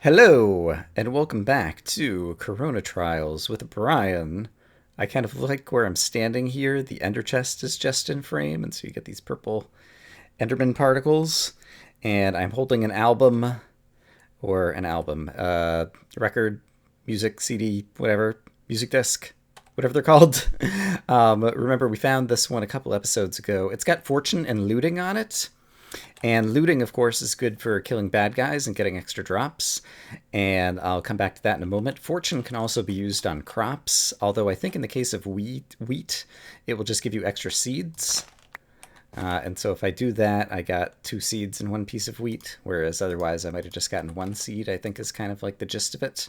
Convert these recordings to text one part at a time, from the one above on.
Hello, and welcome back to Corona Trials with Brian. I kind of like where I'm standing here. The ender chest is just in frame, and so you get these purple enderman particles. And I'm holding an album, or an album, record, music, CD, whatever, music disc, whatever they're called. Remember, we found this one a couple episodes ago. It's got fortune and looting on it. And looting, of course, is good for killing bad guys and getting extra drops. And I'll come back to that in a moment. Fortune can also be used on crops, although I think in the case of wheat, it will just give you extra seeds. And so if I do that, I got 2 seeds in one piece of wheat, whereas otherwise I might have just gotten 1 seed, I think is kind of like the gist of it.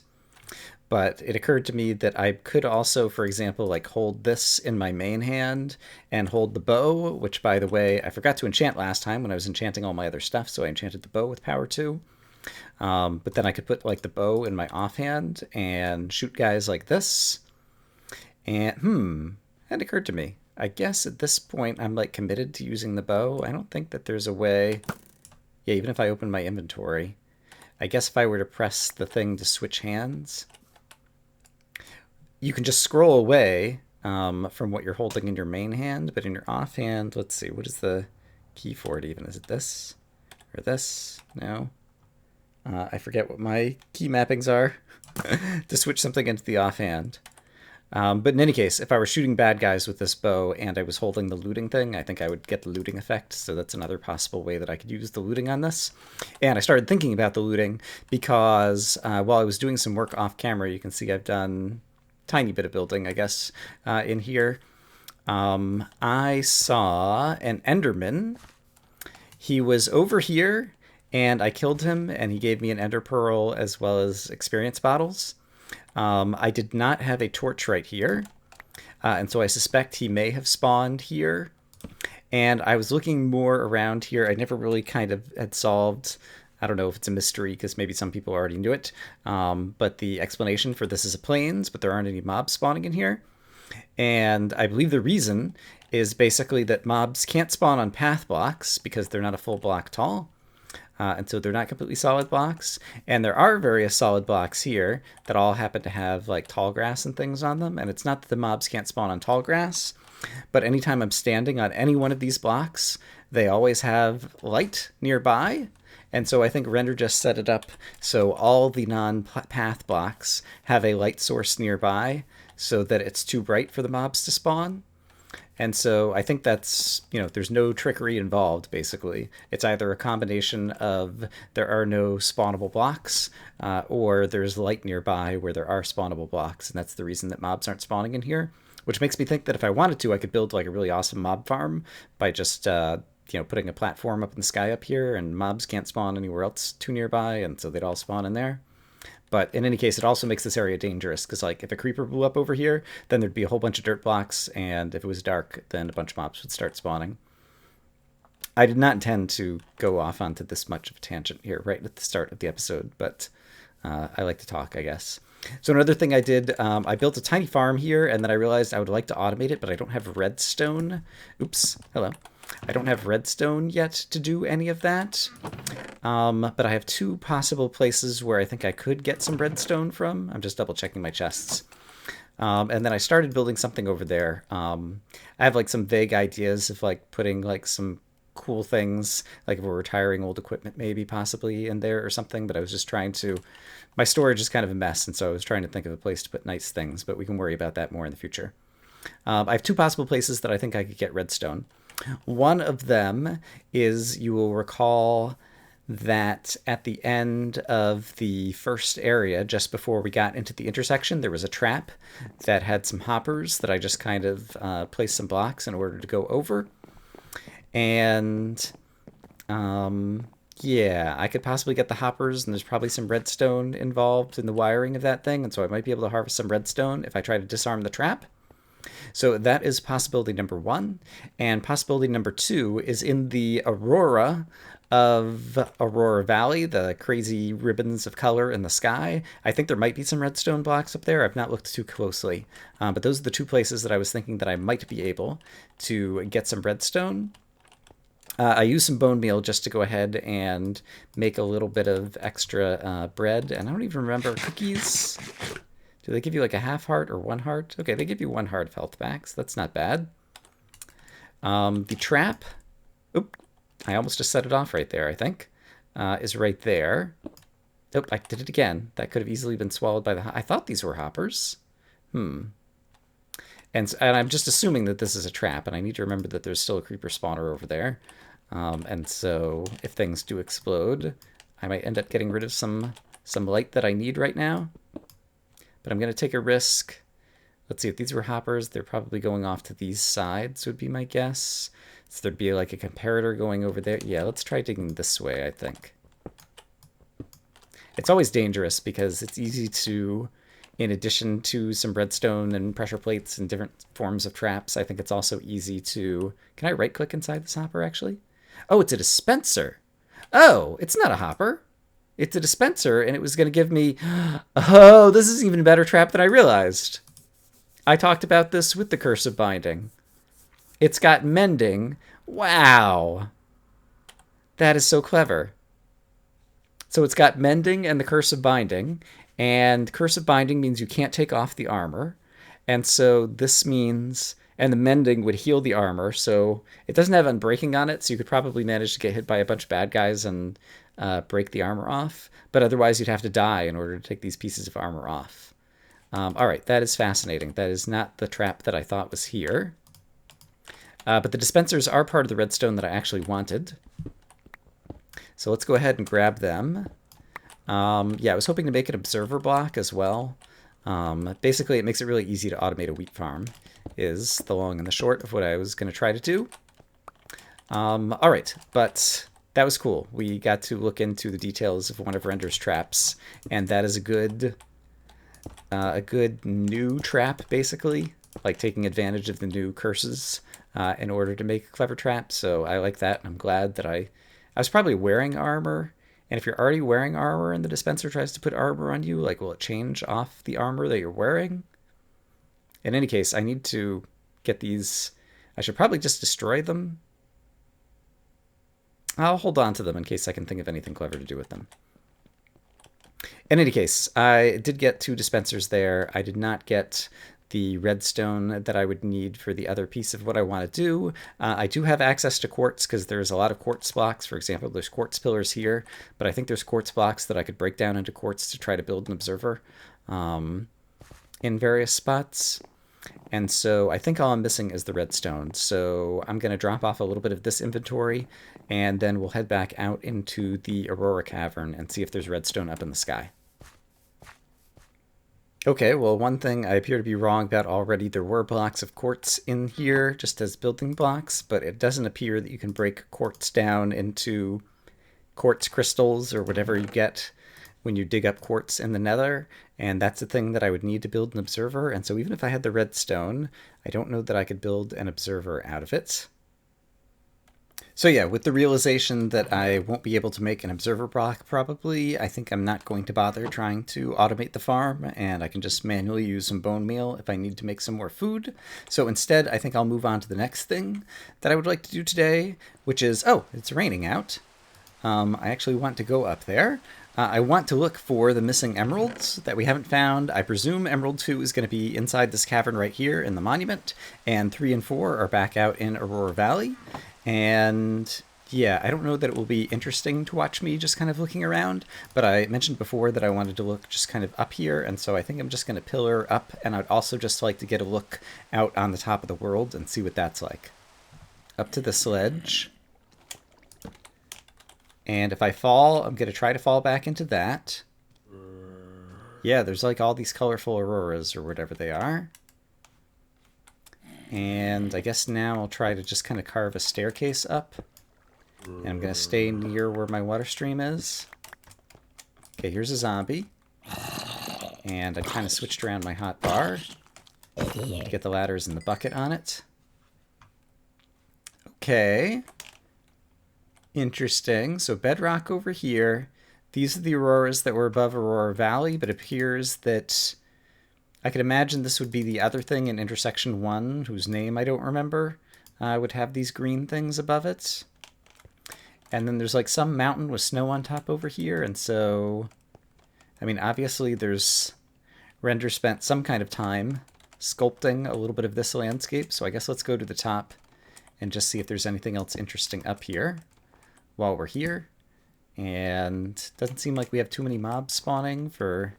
But it occurred to me that I could also, for example, like hold this in my main hand and hold the bow, which, by the way, I forgot to enchant last time when I was enchanting all my other stuff, so I enchanted the bow with power 2. But then I could put like the bow in my offhand and shoot guys like this. And that occurred to me. I guess at this point I'm like committed to using the bow. I don't think that there's a way. Yeah, even if I open my inventory, I guess if I were to press the thing to switch hands, you can just scroll away from what you're holding in your main hand, but in your offhand, let's see, what is the key for it even? Is it this or this? No. I forget what my key mappings are to switch something into the offhand. But in any case, if I were shooting bad guys with this bow and I was holding the looting thing, I think I would get the looting effect. So that's another possible way that I could use the looting on this. And I started thinking about the looting because while I was doing some work off camera, you can see I've done a tiny bit of building, I guess, in here. I saw an Enderman. He was over here and I killed him and he gave me an ender pearl as well as experience bottles. I did not have a torch right here, and so I suspect he may have spawned here. And I was looking more around here. I never really kind of had solved, I don't know if it's a mystery because maybe some people already knew it, but the explanation for this is a plains, but there aren't any mobs spawning in here. And I believe the reason is basically that mobs can't spawn on path blocks because they're not a full block tall. And so they're not completely solid blocks. And there are various solid blocks here that all happen to have like tall grass and things on them. And it's not that the mobs can't spawn on tall grass, but anytime I'm standing on any one of these blocks, they always have light nearby. And so I think Render just set it up so all the non-path blocks have a light source nearby so that it's too bright for the mobs to spawn. And so I think that's, there's no trickery involved, basically. It's either a combination of there are no spawnable blocks, or there's light nearby where there are spawnable blocks. And that's the reason that mobs aren't spawning in here, which makes me think that if I wanted to, I could build like a really awesome mob farm by just, putting a platform up in the sky up here, and mobs can't spawn anywhere else too nearby, and so they'd all spawn in there. But in any case, it also makes this area dangerous because, like, if a creeper blew up over here, then there'd be a whole bunch of dirt blocks, and if it was dark, then a bunch of mobs would start spawning. I did not intend to go off onto this much of a tangent here right at the start of the episode, but I like to talk, I guess. So another thing I did, I built a tiny farm here, and then I realized I would like to automate it, but I don't have redstone. Oops, hello. I don't have redstone yet to do any of that. But I have 2 possible places where I think I could get some redstone from. I'm just double checking my chests. And then I started building something over there. I have like some vague ideas of like putting like some cool things, like if we're retiring old equipment maybe possibly in there or something, but I was just trying to, my storage is kind of a mess, and so I was trying to think of a place to put nice things, but we can worry about that more in the future. I have 2 possible places that I think I could get redstone. One of them is, you will recall that at the end of the first area, just before we got into the intersection, there was a trap that had some hoppers that I just kind of placed some blocks in order to go over. And yeah, I could possibly get the hoppers, and there's probably some redstone involved in the wiring of that thing, and so I might be able to harvest some redstone if I try to disarm the trap. So that is possibility number 1. And possibility number 2 is in the Aurora of Aurora Valley, the crazy ribbons of color in the sky. I think there might be some redstone blocks up there. I've not looked too closely. But those are the 2 places that I was thinking that I might be able to get some redstone. I use some bone meal just to go ahead and make a little bit of extra bread. And I don't even remember cookies. Do they give you like a half heart or 1 heart? Okay, they give you 1 heart of health back, so that's not bad. The trap, oop, I almost just set it off right there, I think, is right there. Oh, I did it again. That could have easily been swallowed by the... I thought these were hoppers. And I'm just assuming that this is a trap, and I need to remember that there's still a creeper spawner over there. And so if things do explode, I might end up getting rid of some light that I need right now. But I'm going to take a risk. Let's see, if these were hoppers, they're probably going off to these sides would be my guess. So there'd be like a comparator going over there. Yeah, let's try digging this way, I think. It's always dangerous because it's easy to, in addition to some redstone and pressure plates and different forms of traps, I think it's also easy to... Can I right-click inside this hopper, actually? Oh, it's a dispenser. Oh, it's not a hopper. It's a dispenser, and it was going to give me... Oh, this is an even better trap than I realized. I talked about this with the Curse of Binding. It's got mending. Wow. That is so clever. So it's got mending and the Curse of Binding, and Curse of Binding means you can't take off the armor, and so this means... And the mending would heal the armor, so it doesn't have unbreaking on it, so you could probably manage to get hit by a bunch of bad guys and break the armor off, but otherwise you'd have to die in order to take these pieces of armor off. All right, that is fascinating. That is not the trap that I thought was here. But the dispensers are part of the redstone that I actually wanted. So let's go ahead and grab them. Yeah, I was hoping to make an observer block as well. Basically, it makes it really easy to automate a wheat farm, is the long and the short of what I was going to try to do. All right, but that was cool. We got to look into the details of one of Render's traps, and that is a good new trap, basically, like taking advantage of the new curses in order to make a clever trap. So I like that. I'm glad that I was probably wearing armor. And if you're already wearing armor and the dispenser tries to put armor on you, like, will it change off the armor that you're wearing? In any case, I need to get these. I should probably just destroy them. I'll hold on to them in case I can think of anything clever to do with them. In any case, I did get 2 dispensers there. I did not get the redstone that I would need for the other piece of what I want to do. I do have access to quartz because there's a lot of quartz blocks. For example, there's quartz pillars here, but I think there's quartz blocks that I could break down into quartz to try to build an observer in various spots. And so I think all I'm missing is the redstone. So I'm going to drop off a little bit of this inventory, and then we'll head back out into the Aurora Cavern and see if there's redstone up in the sky. Okay, well, one thing I appear to be wrong about already, there were blocks of quartz in here just as building blocks, but it doesn't appear that you can break quartz down into quartz crystals or whatever you get when you dig up quartz in the nether, and that's the thing that I would need to build an observer, and so even if I had the redstone, I don't know that I could build an observer out of it. So yeah, with the realization that I won't be able to make an observer block probably, I think I'm not going to bother trying to automate the farm, and I can just manually use some bone meal if I need to make some more food. So instead, I think I'll move on to the next thing that I would like to do today, which is, oh, it's raining out. I actually want to go up there. I want to look for the missing emeralds that we haven't found. I presume Emerald 2 is going to be inside this cavern right here in the monument, and 3 and 4 are back out in Aurora Valley. And yeah, I don't know that it will be interesting to watch me just kind of looking around, but I mentioned before that I wanted to look just kind of up here, and so I think I'm just going to pillar up, and I'd also just like to get a look out on the top of the world and see what that's like. Up to the sledge. And if I fall, I'm going to try to fall back into that. Yeah, there's like all these colorful auroras or whatever they are. And I guess now I'll try to just kind of carve a staircase up. And I'm going to stay near where my water stream is. Okay, here's a zombie. And I kind of switched around my hot bar to get the ladders in the bucket on it. Okay. Interesting. So bedrock over here. These are the auroras that were above Aurora Valley, but it appears that I could imagine this would be the other thing in intersection 1, whose name I don't remember, would have these green things above it. And then there's like some mountain with snow on top over here. And so, I mean, obviously there's Render spent some kind of time sculpting a little bit of this landscape. So I guess let's go to the top and just see if there's anything else interesting up here while we're here. And doesn't seem like we have too many mobs spawning for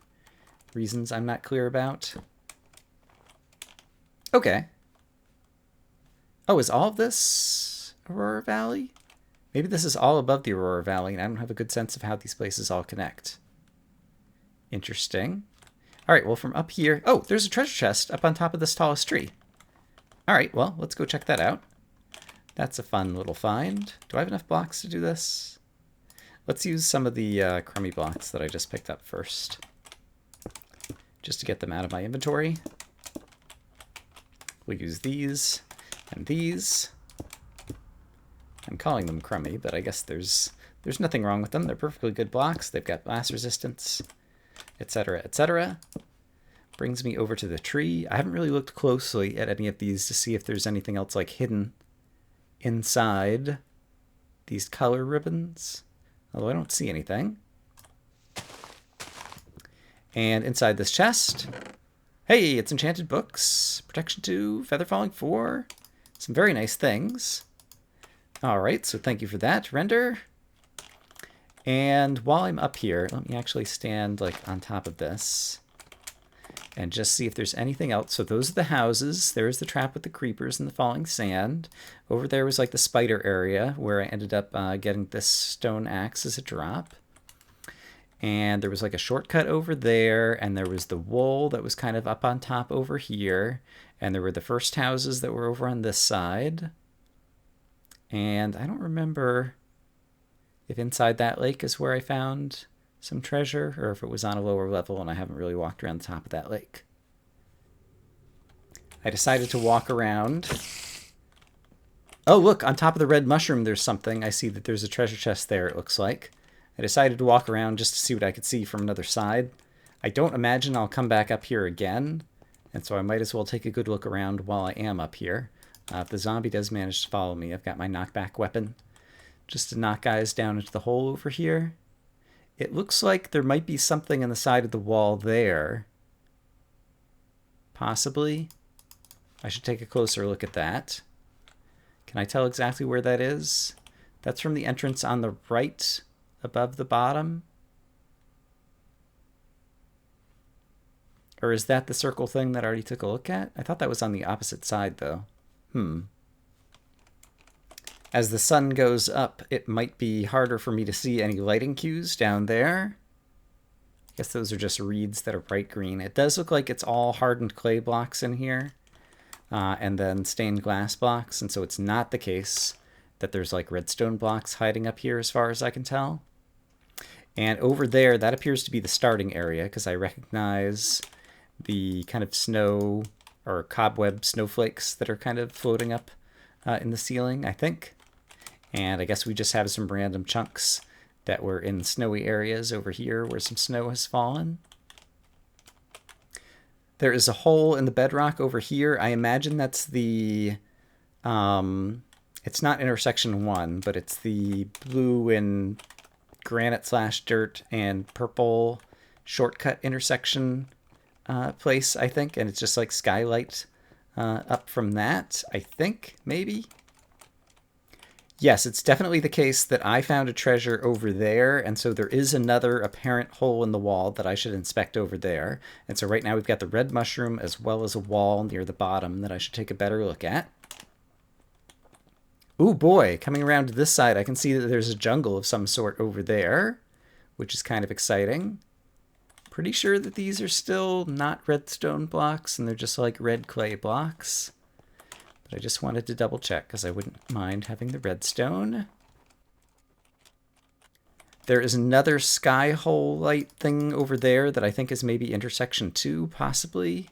reasons I'm not clear about. Okay. Oh, is all of this Aurora Valley? Maybe this is all above the Aurora Valley, and I don't have a good sense of how these places all connect. Interesting. All right, well, from up here... Oh, there's a treasure chest up on top of this tallest tree. All right, well, let's go check that out. That's a fun little find. Do I have enough blocks to do this? Let's use some of the crummy blocks that I just picked up first, just to get them out of my inventory. We'll use these and these. I'm calling them crummy, but I guess there's nothing wrong with them. They're perfectly good blocks. They've got blast resistance, etc., etc. Brings me over to the tree. I haven't really looked closely at any of these to see if there's anything else like hidden inside these color ribbons. Although I don't see anything. And inside this chest, hey, it's enchanted books, protection 2, feather falling 4, some very nice things. All right, so thank you for that, Render. And while I'm up here, let me actually stand like on top of this and just see if there's anything else. So those are the houses. There's the trap with the creepers and the falling sand. Over there was like the spider area where I ended up getting this stone axe as a drop. And there was like a shortcut over there, and there was the wool that was kind of up on top over here. And there were the first houses that were over on this side. And I don't remember if inside that lake is where I found some treasure, or if it was on a lower level and I haven't really walked around the top of that lake. I decided to walk around. Oh, look, on top of the red mushroom there's something. I see that there's a treasure chest there, it looks like. I decided to walk around just to see what I could see from another side. I don't imagine I'll come back up here again, and so I might as well take a good look around while I am up here. If the zombie does manage to follow me, I've got my knockback weapon just to knock guys down into the hole over here. It looks like there might be something on the side of the wall there. Possibly. I should take a closer look at that. Can I tell exactly where that is? That's from the entrance on the right above the bottom. Or is that the circle thing that I already took a look at? I thought that was on the opposite side, though. As the sun goes up, it might be harder for me to see any lighting cues down there. I guess those are just reeds that are bright green. It does look like it's all hardened clay blocks in here, and then stained glass blocks, and so it's not the case that there's like redstone blocks hiding up here as far as I can tell. And over there, that appears to be the starting area, because I recognize the kind of snow or cobweb snowflakes that are kind of floating up in the ceiling, I think. And I guess we just have some random chunks that were in snowy areas over here where some snow has fallen. There is a hole in the bedrock over here. I imagine that's the, it's not intersection 1, but it's the blue and granite/dirt and purple shortcut intersection place, I think. And it's just like skylight up from that, I think, maybe. Yes, it's definitely the case that I found a treasure over there, and so there is another apparent hole in the wall that I should inspect over there. And so right now we've got the red mushroom as well as a wall near the bottom that I should take a better look at. Ooh boy, coming around to this side, I can see that there's a jungle of some sort over there, which is kind of exciting. Pretty sure that these are still not redstone blocks, and they're just like red clay blocks. But I just wanted to double check because I wouldn't mind having the redstone. There is another sky hole light thing over there that I think is maybe intersection 2, possibly.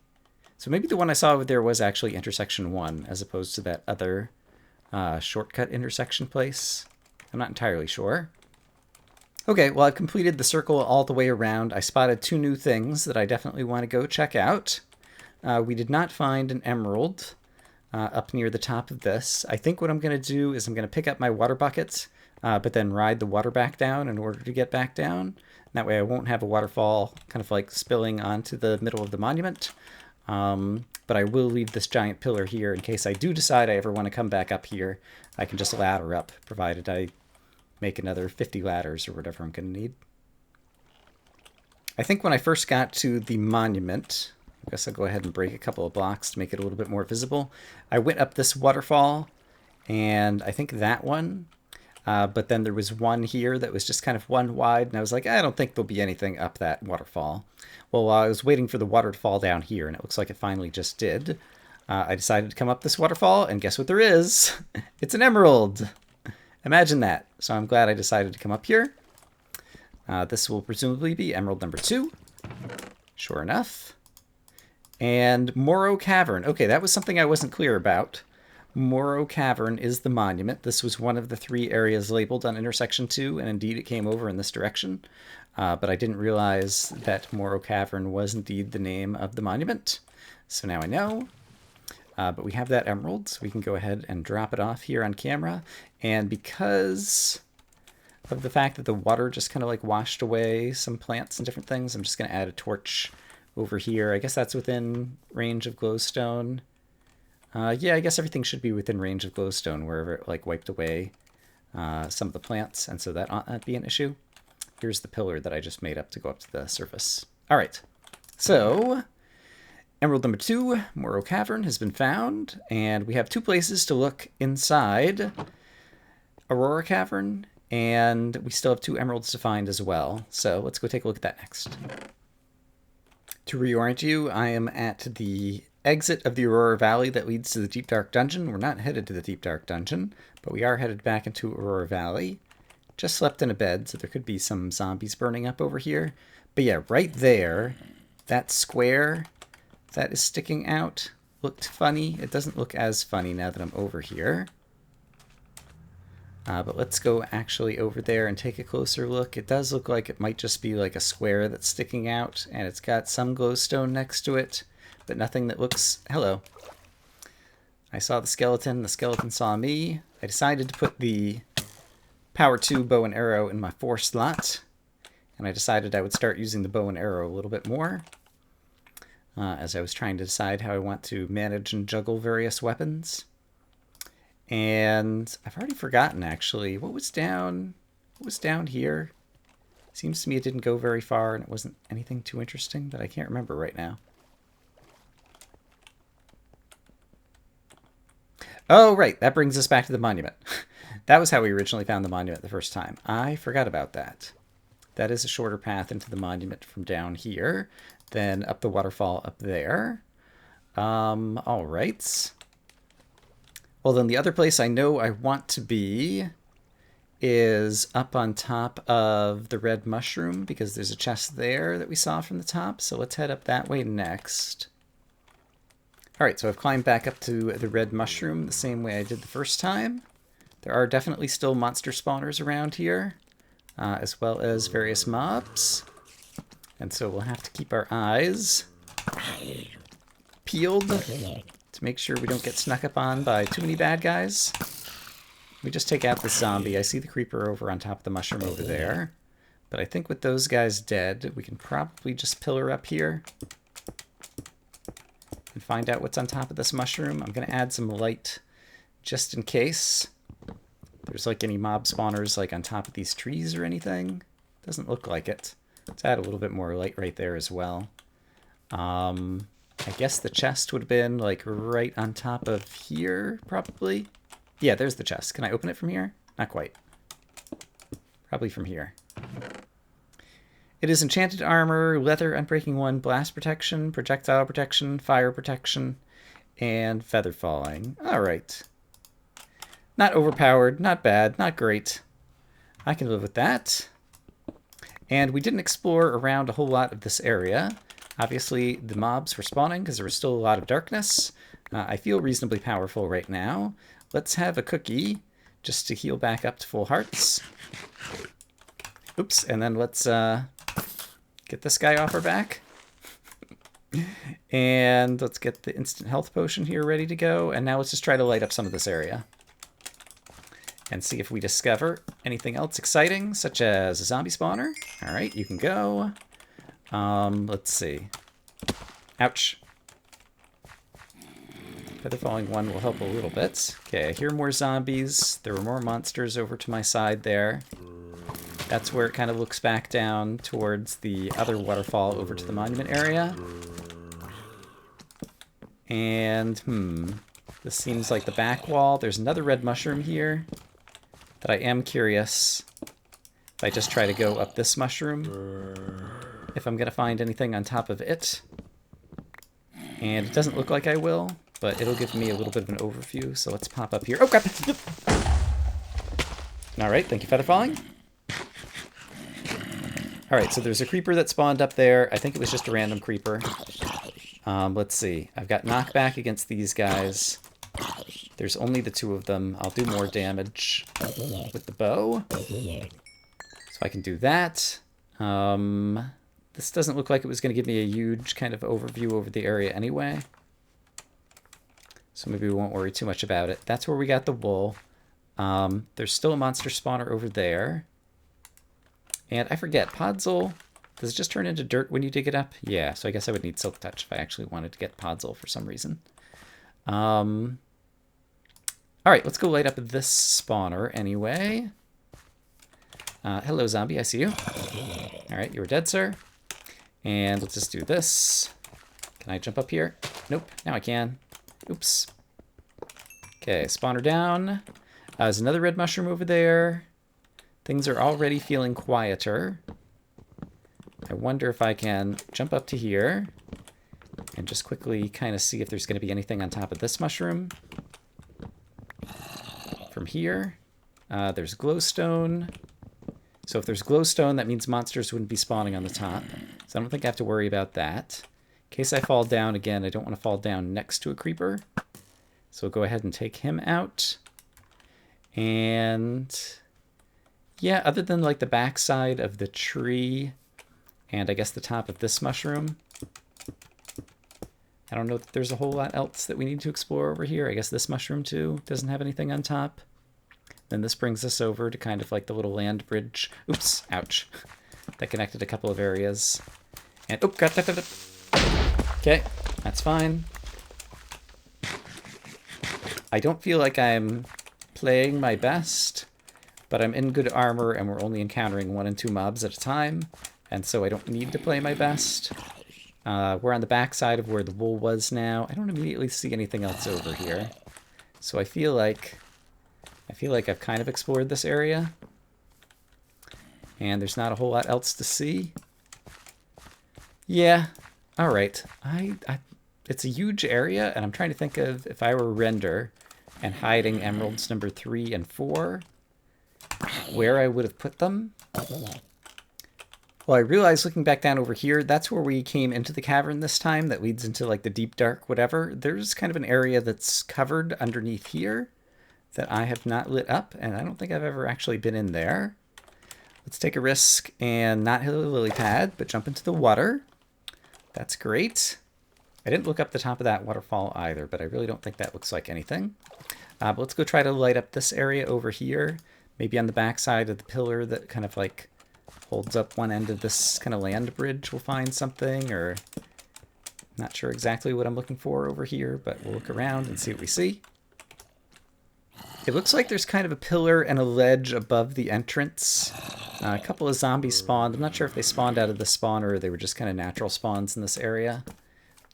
So maybe the one I saw over there was actually intersection 1 as opposed to that other shortcut intersection place. I'm not entirely sure. Okay, well, I've completed the circle all the way around. I spotted 2 new things that I definitely want to go check out. We did not find an emerald up near the top of this. I think what I'm going to do is I'm going to pick up my water bucket but then ride the water back down in order to get back down. That way I won't have a waterfall kind of like spilling onto the middle of the monument. But I will leave this giant pillar here in case I do decide I ever want to come back up here. I can just ladder up, provided I make another 50 ladders or whatever I'm going to need. I think when I first got to the monument, I guess I'll go ahead and break a couple of blocks to make it a little bit more visible. I went up this waterfall, and I think that one, but then there was one here that was just kind of one wide, and I was like, I don't think there'll be anything up that waterfall. Well, while I was waiting for the water to fall down here, and it looks like it finally just did, I decided to come up this waterfall, and guess what there is? It's an emerald! Imagine that. So I'm glad I decided to come up here. This will presumably be emerald number 2. Sure enough. And Morrow Cavern. Okay, that was something I wasn't clear about. Morrow Cavern is the monument. This was one of the 3 areas labeled on intersection 2, and indeed it came over in this direction. But I didn't realize that Morrow Cavern was indeed the name of the monument. So now I know. But we have that emerald, so we can go ahead and drop it off here on camera. And because of the fact that the water just kind of like washed away some plants and different things, I'm just going to add a torch over here. I guess that's within range of glowstone. Yeah, I guess everything should be within range of glowstone wherever it like wiped away some of the plants, and so that ought not be an issue. Here's the pillar that I just made up to go up to the surface. All right, so emerald number 2, Morrow Cavern, has been found, and we have 2 places to look inside Aurora Cavern, and we still have 2 emeralds to find as well. So let's go take a look at that next. To reorient you, I am at the exit of the Aurora Valley that leads to the Deep Dark Dungeon. We're not headed to the Deep Dark Dungeon, but we are headed back into Aurora Valley. Just slept in a bed, so there could be some zombies burning up over here. But yeah, right there, that square that is sticking out looked funny. It doesn't look as funny now that I'm over here. But let's go actually over there and take a closer look. It does look like it might just be like a square that's sticking out, and it's got some glowstone next to it, but nothing that looks... Hello. I saw the skeleton saw me. I decided to put the power 2 bow and arrow in my 4 slot, and I decided I would start using the bow and arrow a little bit more, as I was trying to decide how I want to manage and juggle various weapons. And I've already forgotten, actually. What was down here? Seems to me it didn't go very far, and it wasn't anything too interesting, but I can't remember right now. Oh, right. That brings us back to the monument. That was how we originally found the monument the first time. I forgot about that. That is a shorter path into the monument from down here than up the waterfall up there. All right. Well, then the other place I know I want to be is up on top of the red mushroom, because there's a chest there that we saw from the top. So let's head up that way next. All right, so I've climbed back up to the red mushroom the same way I did the first time. There are definitely still monster spawners around here, as well as various mobs. And so we'll have to keep our eyes peeled to make sure we don't get snuck up on by too many bad guys. We just take out the zombie. I see the creeper over on top of the mushroom over there. But I think with those guys dead, we can probably just pillar up here and find out what's on top of this mushroom. I'm going to add some light just in case there's like any mob spawners like on top of these trees or anything. Doesn't look like it. Let's add a little bit more light right there as well. I guess the chest would have been like right on top of here, probably. Yeah, there's the chest. Can I open it from here? Not quite. Probably from here. It is enchanted armor, leather, unbreaking 1, blast protection, projectile protection, fire protection, and feather falling. All right. Not overpowered, not bad, not great. I can live with that. And we didn't explore around a whole lot of this area. Obviously, the mobs were spawning because there was still a lot of darkness. I feel reasonably powerful right now. Let's have a cookie just to heal back up to full hearts. Oops, and then let's get this guy off our back. And let's get the instant health potion here ready to go. And now let's just try to light up some of this area. and see if we discover anything else exciting, such as a zombie spawner. All right, you can go. Let's see. Ouch. Feather falling one will help a little bit. Okay, I hear more zombies. There were more monsters over to my side there. That's where it kind of looks back down towards the other waterfall over to the monument area. And, this seems like the back wall. There's another red mushroom here that I am curious if I just try to go up this mushroom, if I'm going to find anything on top of it. And it doesn't look like I will, but it'll give me a little bit of an overview. So let's pop up here. Oh, crap! All right, thank you, Feather Falling. All right, so there's a creeper that spawned up there. I think it was just a random creeper. Let's see. I've got knockback against these guys. There's only the two of them. I'll do more damage with the bow. So I can do that. This doesn't look like it was going to give me a huge kind of overview over the area anyway. So maybe we won't worry too much about it. That's where we got the wool. There's still a monster spawner over there. And I forget, Podzol, does it just turn into dirt when you dig it up? Yeah, so I guess I would need Silk Touch if I actually wanted to get Podzol for some reason. All right, let's go light up this spawner anyway. Hello, zombie, I see you. All right, you were dead, sir. And let's just do this. Can I jump up here? Nope, now I can. Oops. Okay, spawner down. There's another red mushroom over there. Things are already feeling quieter. I wonder if I can jump up to here and just quickly kind of see if there's going to be anything on top of this mushroom. From here, there's glowstone. So if there's glowstone, that means monsters wouldn't be spawning on the top. So I don't think I have to worry about that. In case I fall down again, I don't want to fall down next to a creeper. So we'll go ahead and take him out. And yeah, other than like the backside of the tree and I guess the top of this mushroom, I don't know if there's a whole lot else that we need to explore over here. I guess this mushroom too doesn't have anything on top. Then this brings us over to kind of like the little land bridge. Oops, ouch. That connected a couple of areas. And, oh, got that. Okay, that's fine. I don't feel like I'm playing my best, but I'm in good armor and we're only encountering 1 and 2 mobs at a time. And so I don't need to play my best. We're on the back side of where the wool was now. I don't immediately see anything else over here. So I feel like I've kind of explored this area. And there's not a whole lot else to see. Yeah, all right. It's a huge area, and I'm trying to think of if I were Render and hiding emeralds number 3 and 4, where I would have put them. Well, I realized looking back down over here, that's where we came into the cavern this time that leads into like the deep dark whatever. There's kind of an area that's covered underneath here that I have not lit up, and I don't think I've ever actually been in there. Let's take a risk and not hit a lily pad, but jump into the water. That's great. I didn't look up the top of that waterfall either, but I really don't think that looks like anything. But let's go try to light up this area over here, maybe on the back side of the pillar that kind of like holds up one end of this kind of land bridge. We'll find something, or not sure exactly what I'm looking for over here, but we'll look around and see what we see. It looks like there's kind of a pillar and a ledge above the entrance. A couple of zombies spawned. I'm not sure if they spawned out of the spawner or they were just kind of natural spawns in this area.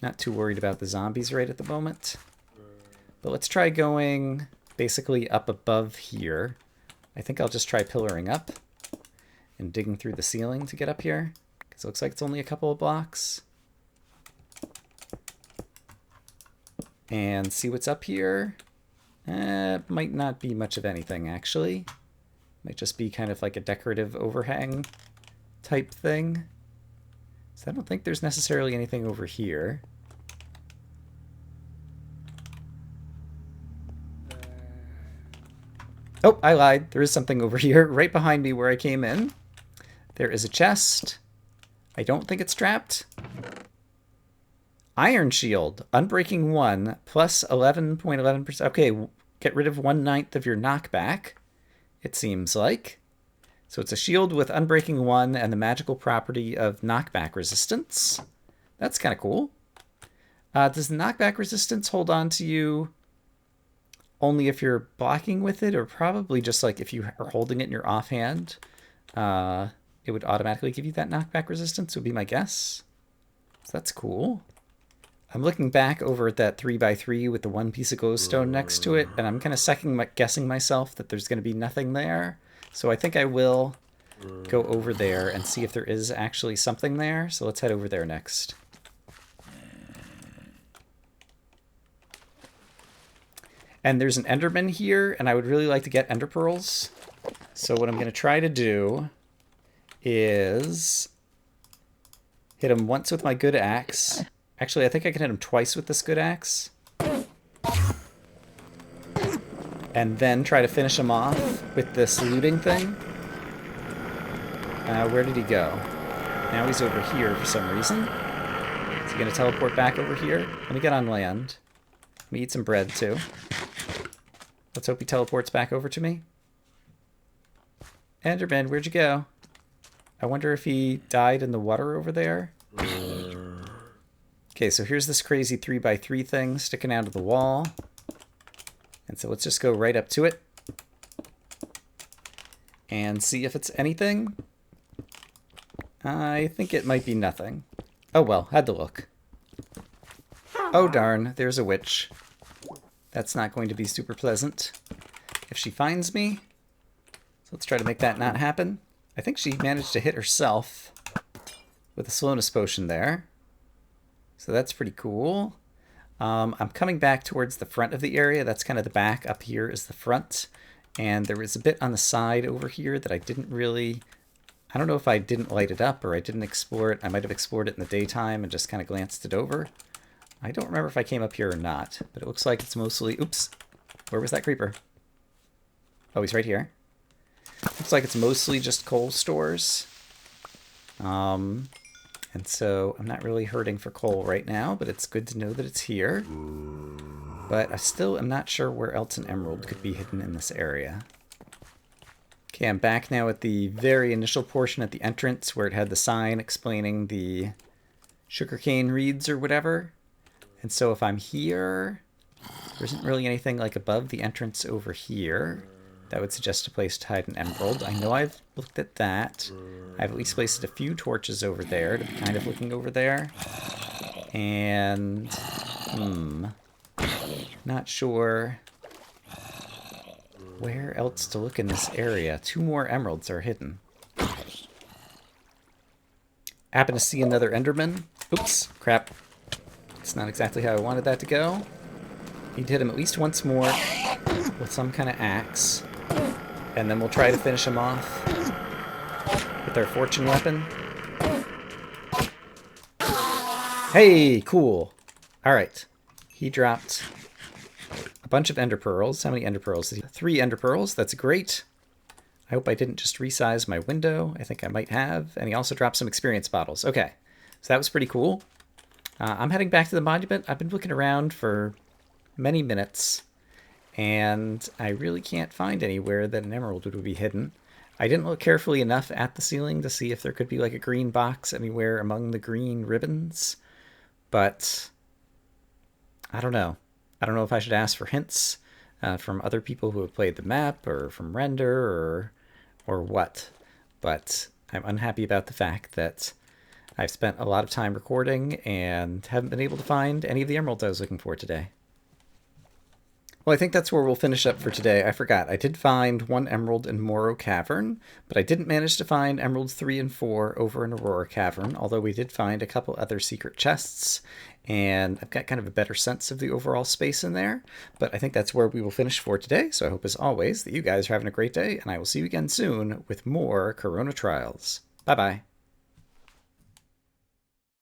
Not too worried about the zombies right at the moment. But let's try going basically up above here. I think I'll just try pillaring up and digging through the ceiling to get up here, because it looks like it's only a couple of blocks. And see what's up here. It might not be much of anything, actually. Might just be kind of like a decorative overhang type thing. So I don't think there's necessarily anything over here. Oh, I lied. There is something over here right behind me where I came in. There is a chest. I don't think it's trapped. Iron Shield, Unbreaking 1, plus 11.11%. Okay, get rid of 1/9 of your knockback. it seems like. So it's a shield with Unbreaking 1 and the magical property of knockback resistance. That's kind of cool. Does the knockback resistance hold on to you only if you're blocking with it, or probably just like if you are holding it in your offhand, it would automatically give you that knockback resistance, would be my guess. So that's cool. I'm looking back over at that 3x3 with the one piece of glowstone next to it, and I'm kind of guessing myself that there's going to be nothing there. So I think I will go over there and see if there is actually something there. So let's head over there next. And there's an Enderman here, and I would really like to get Ender Pearls. So what I'm going to try to do is hit him once with my good axe. Actually, I think I can hit him twice with this good axe. And then try to finish him off with this looting thing. Where did he go? Now he's over here for some reason. Is he going to teleport back over here? Let me get on land. Let me eat some bread, too. Let's hope he teleports back over to me. Enderman, where'd you go? I wonder if he died in the water over there. Okay, so here's this crazy 3x3 thing sticking out of the wall. And so let's just go right up to it. And see if it's anything. I think it might be nothing. Oh well, had to look. Oh darn, there's a witch. That's not going to be super pleasant if she finds me. So let's try to make that not happen. I think she managed to hit herself with a slowness potion there. So that's pretty cool. I'm coming back towards the front of the area. That's kind of the back. Up here is the front. And there was a bit on the side over here that I didn't really... I don't know if I didn't light it up or I didn't explore it. I might have explored it in the daytime and just kind of glanced it over. I don't remember if I came up here or not, but it looks like it's mostly... Oops. Where was that creeper? Oh, he's right here. Looks like it's mostly just coal stores. And so I'm not really hurting for coal right now, but it's good to know that it's here. But I still am not sure where else an emerald could be hidden in this area. Okay, I'm back now at the very initial portion at the entrance where it had the sign explaining the sugarcane reeds or whatever. And so if I'm here, there isn't really anything like above the entrance over here that would suggest a place to hide an emerald. I know I've looked at that. I've at least placed a few torches over there to be kind of looking over there. And, not sure where else to look in this area. 2 more emeralds are hidden. Happen to see another Enderman. Oops, crap. It's not exactly how I wanted that to go. Need to hit him at least once more with some kind of axe. And then we'll try to finish him off with our fortune weapon. Hey, cool. All right. He dropped a bunch of ender pearls. How many ender pearls? 3 ender pearls. That's great. I hope I didn't just resize my window. I think I might have. And he also dropped some experience bottles. Okay. So that was pretty cool. I'm heading back to the monument. I've been looking around for many minutes, and I really can't find anywhere that an emerald would be hidden. I didn't look carefully enough at the ceiling to see if there could be like a green box anywhere among the green ribbons, but I don't know. I don't know if I should ask for hints from other people who have played the map, or from Render, or what, but I'm unhappy about the fact that I've spent a lot of time recording and haven't been able to find any of the emeralds I was looking for today. Well, I think that's where we'll finish up for today. I forgot. I did find 1 emerald in Morrow Cavern, but I didn't manage to find emeralds 3 and 4 over in Aurora Cavern, although we did find a couple other secret chests, and I've got kind of a better sense of the overall space in there. But I think that's where we will finish for today, so I hope as always that you guys are having a great day, and I will see you again soon with more Corona Trials. Bye-bye.